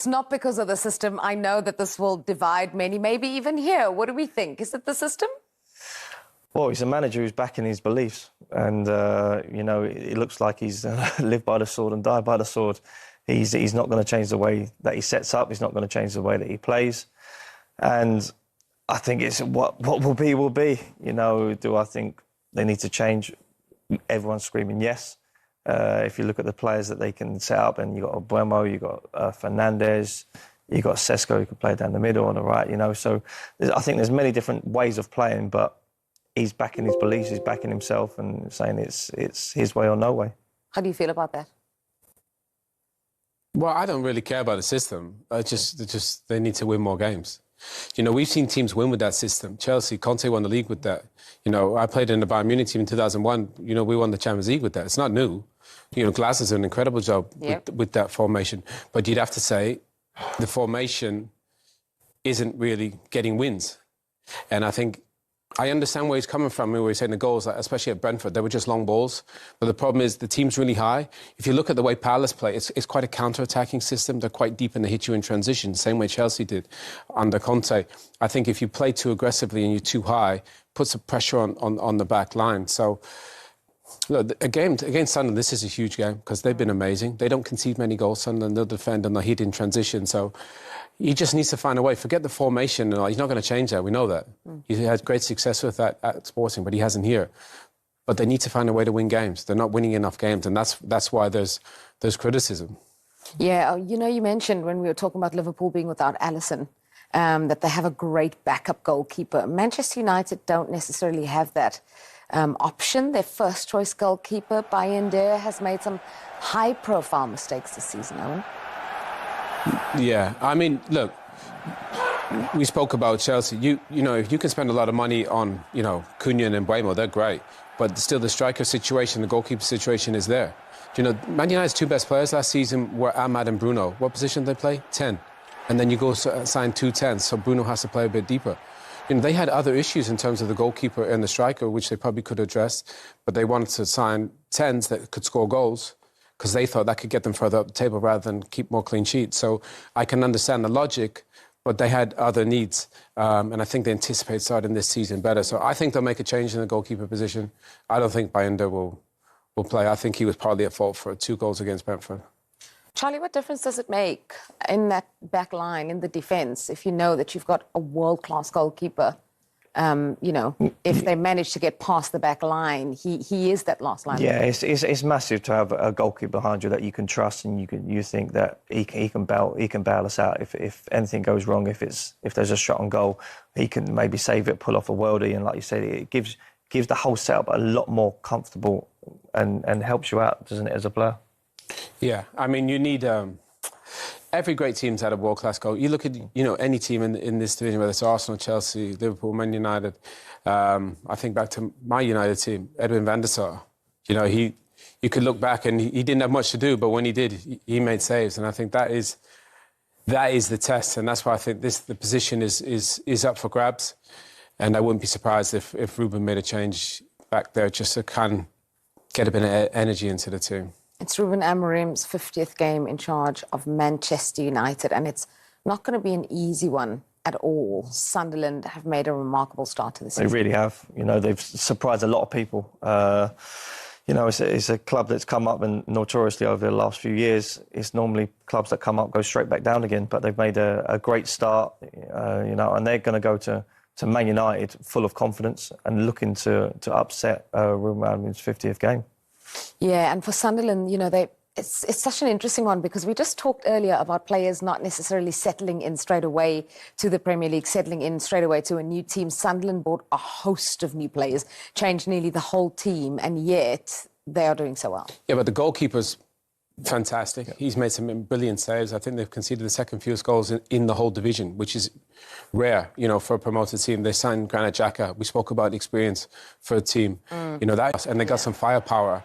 It's not because of the system. I know that this will divide many, maybe even here. What do we think? Is it the system? Well, he's a manager who's backing his beliefs. And, you know, it looks like he's lived by the sword and died by the sword. He's not going to change the way that he sets up. He's not going to change the way that he plays. And I think it's what will be, will be. You know, do I think they need to change? Everyone's screaming yes. If you look at the players that they can set up, and you've got Amorim, you've got Fernandez, you've got Sesko who can play down the middle on the right, you know. So I think there's many different ways of playing, but he's backing his beliefs, he's backing himself and saying it's his way or no way. How do you feel about that? Well, I don't really care about the system. They need to win more games. You know, we've seen teams win with that system. Chelsea, Conte won the league with that. You know, I played in the Bayern Munich team in 2001. You know, we won the Champions League with that. It's not new. You know, Glass has done an incredible job with that formation. But you'd have to say the formation isn't really getting wins. And I think I understand where he's coming from, where he's saying the goals, especially at Brentford, they were just long balls. But the problem is the team's really high. If you look at the way Palace play, it's quite a counter-attacking system. They're quite deep and they hit you in transition, same way Chelsea did under Conte. I think if you play too aggressively and you're too high, puts some pressure on the back line. So, look, against Sunderland, this is a huge game because they've been amazing. They don't concede many goals. Sunderland, they'll defend and they'll hit in transition. So he just needs to find a way. Forget the formation. He's not going to change that. We know that. He had great success with that at Sporting, but he hasn't here. But they need to find a way to win games. They're not winning enough games, and that's why there's criticism. Yeah, you know, you mentioned when we were talking about Liverpool being without Alisson, that they have a great backup goalkeeper. Manchester United don't necessarily have that option. Their first-choice goalkeeper, Bayender, has made some high-profile mistakes this season, Owen. Yeah, I mean, look, we spoke about Chelsea. You know, if you can spend a lot of money on, you know, Cunha and Mbeumo, they're great. But still the striker situation, the goalkeeper situation is there. You know, Man United's two best players last season were Ahmad and Bruno. What position did they play? 10. And then you go sign 2 10s, so Bruno has to play a bit deeper. You know, they had other issues in terms of the goalkeeper and the striker, which they probably could address, but they wanted to sign 10s that could score goals because they thought that could get them further up the table rather than keep more clean sheets. So I can understand the logic, but they had other needs, and I think they anticipate starting this season better. So I think they'll make a change in the goalkeeper position. I don't think Bayender will play. I think he was partly at fault for 2 goals against Brentford. Charlie, what difference does it make in that back line, in the defence, if you know that you've got a world-class goalkeeper? You know, if they manage to get past the back line, he is that last line. Yeah, it's massive to have a goalkeeper behind you that you can trust, and you think that he can bail us out if anything goes wrong. If there's a shot on goal, he can maybe save it, pull off a worldie, and like you said, it gives the whole setup a lot more comfortable and helps you out, doesn't it, as a player? Yeah, I mean, you need... Every great team's had a world-class goal. You look at, you know, any team in this division, whether it's Arsenal, Chelsea, Liverpool, Man United. I think back to my United team, Edwin van der Sar. You know, you could look back and he didn't have much to do, but when he did, he made saves. And I think that is the test. And that's why I think the position is up for grabs. And I wouldn't be surprised if Ruben made a change back there just to kind of get a bit of energy into the team. It's Ruben Amorim's 50th game in charge of Manchester United, and it's not going to be an easy one at all. Sunderland have made a remarkable start to the season. They really have. You know, they've surprised a lot of people. You know, it's a club that's come up, and notoriously over the last few years, it's normally clubs that come up go straight back down again. But they've made a great start, you know, and they're going to go to Man United full of confidence and looking to upset Ruben Amorim's 50th game. Yeah, and for Sunderland, you know, it's such an interesting one because we just talked earlier about players not necessarily settling in straight away to the Premier League, settling in straight away to a new team. Sunderland bought a host of new players, changed nearly the whole team, and yet they are doing so well. Yeah, but the goalkeeper's fantastic. Yeah. He's made some brilliant saves. I think they've conceded the second fewest goals in the whole division, which is rare, you know, for a promoted team. They signed Granit Xhaka. We spoke about experience for a team, you know, that, and they got some firepower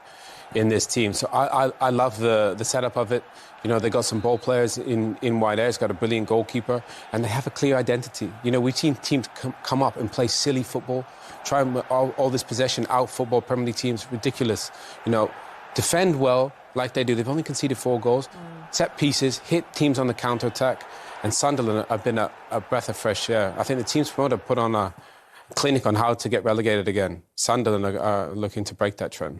in this team. So I love the setup of it. You know, they got some ball players in wide areas, got a brilliant goalkeeper, and they have a clear identity. You know, we've seen teams come up and play silly football, try all this possession out football, Premier League teams, ridiculous. You know, defend well like they do. They've only conceded 4 goals. set pieces, hit teams on the counter-attack, and Sunderland have been a breath of fresh air. I think the team's promoter put on a clinic on how to get relegated again. Sunderland are looking to break that trend.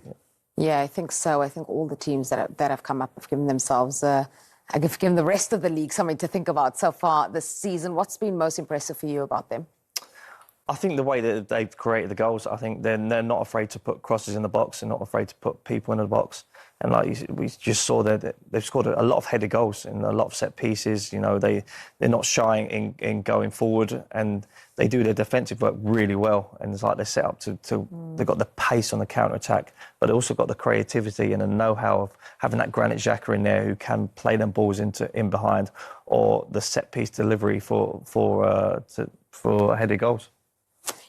Yeah, I think so. I think all the teams that have come up have given themselves, have given the rest of the league something to think about so far this season. What's been most impressive for you about them? I think the way that they've created the goals, I think they're not afraid to put crosses in the box. They're not afraid to put people in the box. And we just saw that they've scored a lot of headed goals and a lot of set pieces. You know, they're not shy in going forward, and they do their defensive work really well. And it's like they're set up they've got the pace on the counter-attack, but they also got the creativity and the know-how of having that Granit Xhaka in there who can play them balls in behind, or the set-piece delivery for headed goals.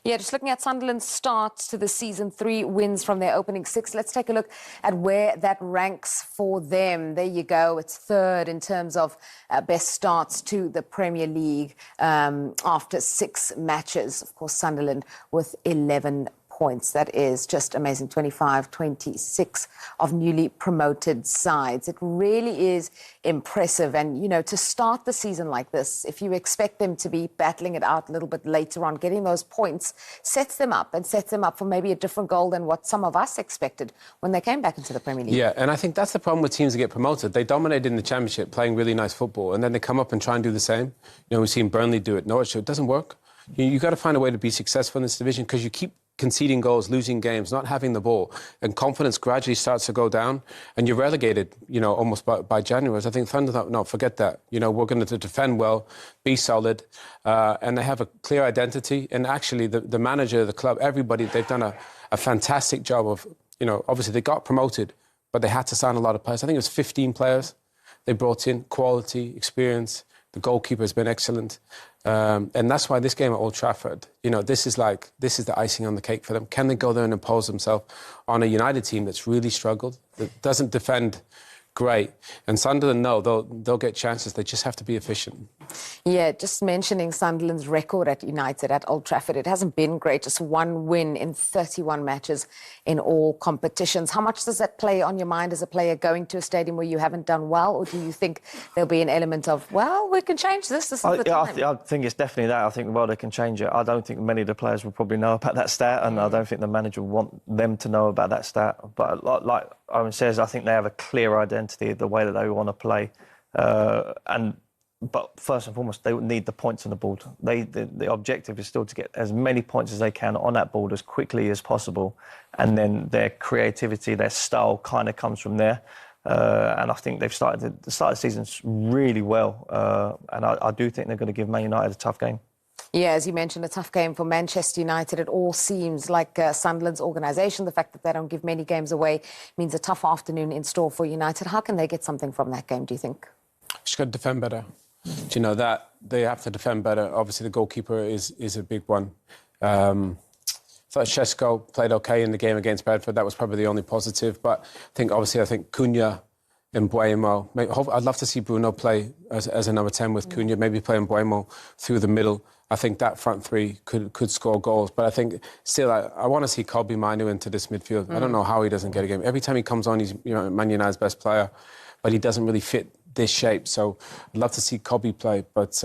Yeah, just looking at Sunderland's start to the season, 3 wins from their opening 6. Let's take a look at where that ranks for them. There you go. It's 3rd in terms of best starts to the Premier League after 6 matches. Of course, Sunderland with 11 points. That is just amazing. 25-26 of newly promoted sides. It really is impressive. And, you know, to start the season like this, if you expect them to be battling it out a little bit later on, getting those points sets them up for maybe a different goal than what some of us expected when they came back into the Premier League. Yeah, and I think that's the problem with teams that get promoted. They dominate in the Championship, playing really nice football, and then they come up and try and do the same. You know, we've seen Burnley do it, Norwich, it doesn't work. You've got to find a way to be successful in this division, because you keep conceding goals, losing games, not having the ball, and confidence gradually starts to go down, and you're relegated, you know, almost by January. I think Thunder thought, no, forget that. You know, we're going to defend well, be solid, and they have a clear identity. And actually, the manager, the club, everybody, they've done a fantastic job of, you know, obviously they got promoted, but they had to sign a lot of players. I think it was 15 players they brought in, quality, experience. The goalkeeper has been excellent. And that's why this game at Old Trafford, you know, this is the icing on the cake for them. Can they go there and impose themselves on a United team that's really struggled, that doesn't defend great? And Sunderland, no, they'll get chances. They just have to be efficient. Yeah, just mentioning Sunderland's record at United at Old Trafford, it hasn't been great. Just 1 win in 31 matches in all competitions. How much does that play on your mind as a player going to a stadium where you haven't done well? Or do you think there'll be an element of, well, we can change this? This is the time. I think it's definitely that. I think, well, they can change it. I don't think many of the players will probably know about that stat, and I don't think the manager will want them to know about that stat. But like Owen says, I think they have a clear identity of the way that they want to play. But first and foremost, they need the points on the board. The objective is still to get as many points as they can on that board as quickly as possible. And then their creativity, their style kind of comes from there. And I think they've started the season really well. And I do think they're going to give Man United a tough game. Yeah, as you mentioned, a tough game for Manchester United. It all seems like Sunderland's organisation, the fact that they don't give many games away, means a tough afternoon in store for United. How can they get something from that game, do you think? Just got to defend better. Do you know that they have to defend better? Obviously, the goalkeeper is a big one. Thought Šeško played okay in the game against Bradford. That was probably the only positive. But I think Cunha and Mbeumo. I'd love to see Bruno play as a number 10 with Cunha. Maybe play Mbeumo through the middle. I think that front 3 could score goals. But I think still, I want to see Kobbie Mainoo into this midfield. I don't know how he doesn't get a game. Every time he comes on, he's Man United's best player, but he doesn't really fit this shape. So I'd love to see Kobbie play. But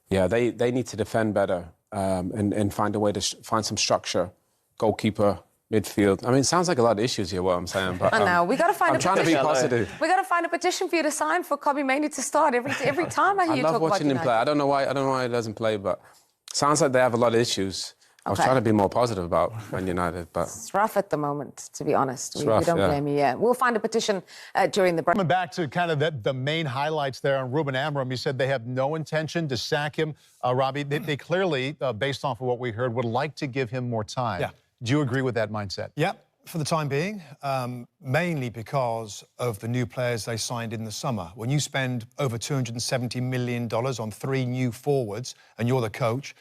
yeah, they need to defend better and find a way to find some structure. Goalkeeper, midfield. I mean, it sounds like a lot of issues here, what I'm saying. But I know. We got to find I'm trying to be positive. We got to find a petition for you to sign for Kobbie Mainoo to start every time I hear you talk about United. I love watching him play. I don't know why he doesn't play, but sounds like they have a lot of issues. I was trying to be more positive about Man United, but it's rough at the moment, to be honest. We rough, don't blame you. Yeah, we'll find a petition during the break. Coming back to kind of the main highlights there on Ruben Amorim, you said they have no intention to sack him. Robbie, they clearly, based off of what we heard, would like to give him more time. Yeah. Do you agree with that mindset? Yeah, for the time being, mainly because of the new players they signed in the summer. When you spend over $270 million on 3 new forwards and you're the coach,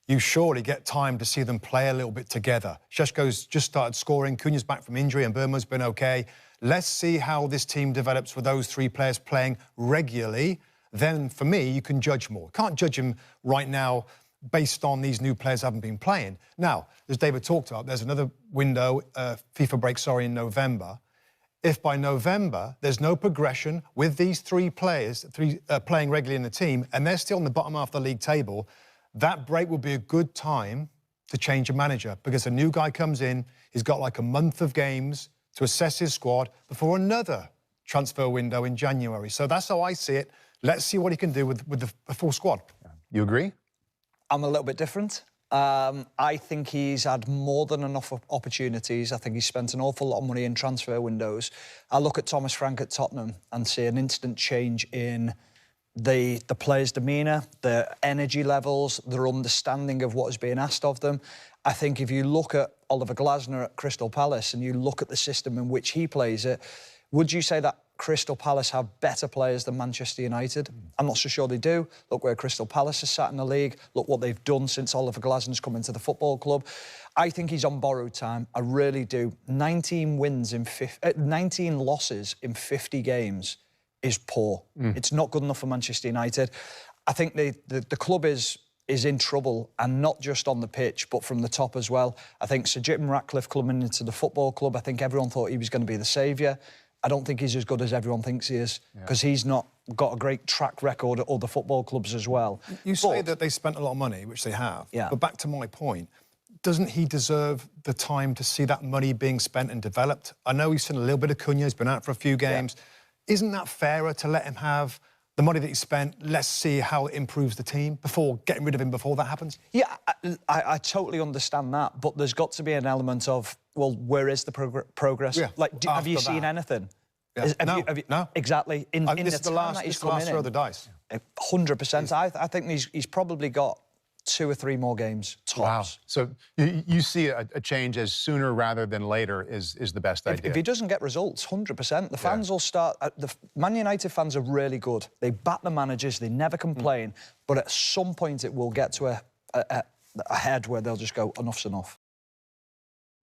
you surely get time to see them play a little bit together. Šeško's just started scoring, Cunha's back from injury, and Mbeumo's been okay. Let's see how this team develops with those 3 players playing regularly. Then, for me, you can judge more. Can't judge him right now based on these new players haven't been playing. Now, as David talked about, there's another window, FIFA break, in November. if by November there's no progression with these three players, playing regularly in the team, and they're still on the bottom half of the league table, that break will be a good time to change a manager, because a new guy comes in, he's got like a month of games to assess his squad before another transfer window in January. So that's how I see it. Let's see what he can do with the full squad. You agree? I'm a little bit different. I think he's had more than enough opportunities. I think he's spent an awful lot of money in transfer windows. I look at Thomas Frank at Tottenham and see an instant change in the players' demeanour, their energy levels, their understanding of what is being asked of them. I think if you look at Oliver Glasner at Crystal Palace and you look at the system in which he plays it, would you say that Crystal Palace have better players than Manchester United? I'm not so sure they do. Look where Crystal Palace has sat in the league. Look what they've done since Oliver Glasner's come into the football club. I think he's on borrowed time. I really do. 19 losses in 50 games is poor. It's not good enough for Manchester United. I think the club is in trouble, and not just on the pitch, but from the top as well. I think Sir Jim Ratcliffe coming into the football club, I think everyone thought he was going to be the saviour. I don't think he's as good as everyone thinks he is, because he's not got a great track record at other football clubs as well. You say that they spent a lot of money, which they have. Yeah. But back to my point, doesn't he deserve the time to see that money being spent and developed? I know he's seen a little bit of Cunha, he's been out for a few games. Yeah. Isn't that fairer to let him have the money that he spent? Let's see how it improves the team before getting rid of him before that happens? Yeah, I totally understand that, but there's got to be an element of, well, where is the progress? Yeah, like, have you seen anything? Yeah. No. Exactly. In the this is the last throw of the dice. 100%. I think he's probably got 2 or 3 more games, tops. Wow. So you see a change as sooner rather than later is the best idea. If he doesn't get results, 100%, the fans will start... The Man United fans are really good. They bat the managers, they never complain, but at some point it will get to a head where they'll just go, enough's enough.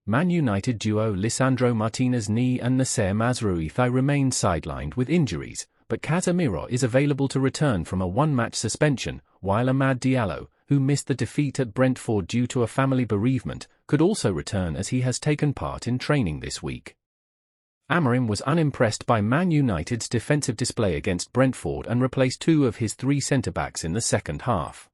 Man United duo Lisandro Martinez-Ni and Nasser Mazraoui remain sidelined with injuries, but Casemiro is available to return from a one-match suspension, while Amad Diallo, who missed the defeat at Brentford due to a family bereavement, could also return as he has taken part in training this week. Amorim was unimpressed by Man United's defensive display against Brentford and replaced 2 of his 3 centre-backs in the second half.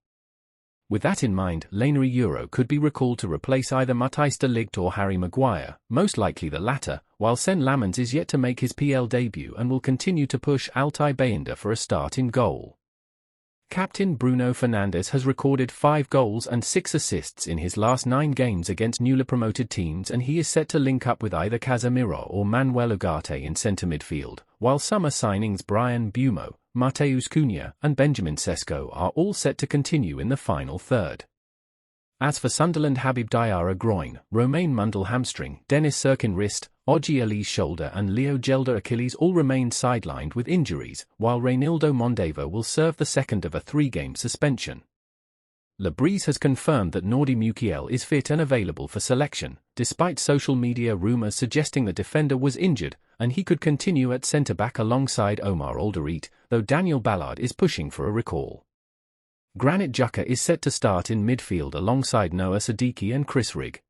With that in mind, Lainery Euro could be recalled to replace either Matthijs de Ligt or Harry Maguire, most likely the latter, while Sen Lammens is yet to make his PL debut and will continue to push Altay Bayindir for a start in goal. Captain Bruno Fernandes has recorded 5 goals and 6 assists in his last 9 games against newly promoted teams, and he is set to link up with either Casemiro or Manuel Ugarte in centre midfield, while summer signings Brian Bumo, Mateus Cunha and Benjamin Sesko are all set to continue in the final third. As for Sunderland, Habib Diarra groin, Romain Mundle hamstring, Dennis Serkin wrist, Oji Ali's shoulder and Leo Gelder Achilles all remain sidelined with injuries, while Reynaldo Mondeva will serve the second of a 3-game suspension. Lebris has confirmed that Nordi Mukiel is fit and available for selection, despite social media rumours suggesting the defender was injured and he could continue at centre-back alongside Omar Alderete, though Daniel Ballard is pushing for a recall. Granit Xhaka is set to start in midfield alongside Noah Siddiqui and Chris Rigg.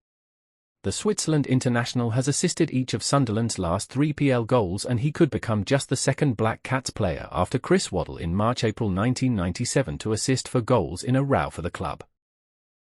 The Switzerland international has assisted each of Sunderland's last 3 PL goals, and he could become just the second Black Cats player after Chris Waddle in March-April 1997 to assist for goals in a row for the club.